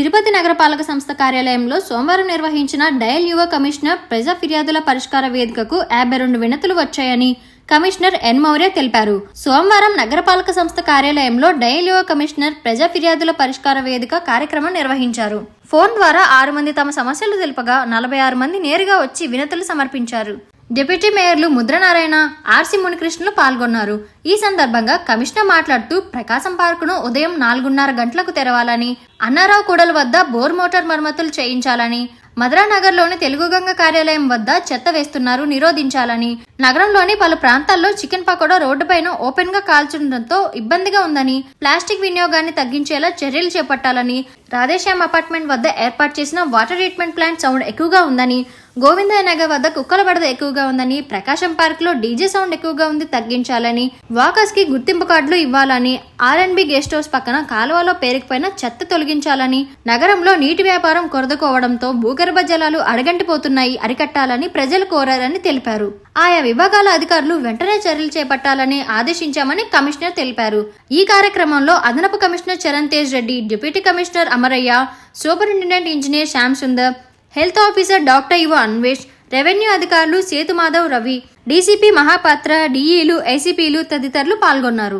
తిరుపతి నగరపాలక సంస్థ కార్యాలయంలో సోమవారం నిర్వహించిన డయల్ యువ కమిషనర్ ప్రజా ఫిర్యాదుల పరిష్కార వేదికకు 52 వినతులు వచ్చాయని కమిషనర్ ఎన్ మౌర్య తెలిపారు. సోమవారం నగరపాలక సంస్థ కార్యాలయంలో డయల్ యువ కమిషనర్ ప్రజా ఫిర్యాదుల పరిష్కార వేదిక కార్యక్రమం నిర్వహించారు. ఫోన్ ద్వారా 6 మంది తమ సమస్యలు తెలుపగా 46 మంది నేరుగా వచ్చి వినతులు సమర్పించారు. డిప్యూటీ మేయర్లు ముద్రనారాయణ, ఆర్సి మునికృష్ణలు పాల్గొన్నారు. ఈ సందర్భంగా కమిషనర్ మాట్లాడుతూ ప్రకాశం పార్కును ఉదయం 4:30 గంటలకు తెరవాలని, అన్నారావు కూడలి వద్ద బోర్ మోటార్ మరమ్మతులు చేయించాలని, మధురానగర్లోని తెలుగుగంగ కార్యాలయం వద్ద చెత్త వేస్తున్నారు నిరోధించాలని, నగరంలోని పలు ప్రాంతాల్లో చికెన్ పకోడా రోడ్డుపైన ఓపెన్ గా కాల్చడంతో ఇబ్బందిగా ఉందని, ప్లాస్టిక్ వినియోగాన్ని తగ్గించేలా చర్యలు చేపట్టాలని, రాధేశ్యామ్ అపార్ట్మెంట్ వద్ద ఏర్పాటు చేసిన వాటర్ ట్రీట్మెంట్ ప్లాంట్ సౌండ్ ఎక్కువగా ఉందని, గోవిందయ్య నగర్ వద్ద కుక్కల బెడద ఎక్కువగా ఉందని, ప్రకాశం పార్క్ లో డీజే సౌండ్ ఎక్కువగా ఉంది తగ్గించాలని, వాకర్స్ కి గుర్తింపు కార్డులు ఇవ్వాలని, ఆర్ఎన్బి గెస్ట్ హౌస్ పక్కన కాలువలో పేరుకుపోయిన చెత్త తొలగించాలని, నగరంలో నీటి వ్యాపారం కొరదుకోవడంతో భూగర్భ జలాలు అడగంటిపోతున్నాయి అరికట్టాలని ప్రజలు కోరారని తెలిపారు. ఆయా విభాగాల అధికారులు వెంటనే చర్యలు చేపట్టాలని ఆదేశించామని కమిషనర్ తెలిపారు. ఈ కార్యక్రమంలో అదనపు commissioner Charan Tej Reddy, deputy commissioner Amarayya, superintendent engineer Shyam Sundar, health officer doctor యువ అన్వేష్, రెవెన్యూ అధికారులు సేతు మాధవ్ రవి, డీసీపీ మహాపాత్ర, డీఈలు, ఐసీపీలు తదితరులు పాల్గొన్నారు.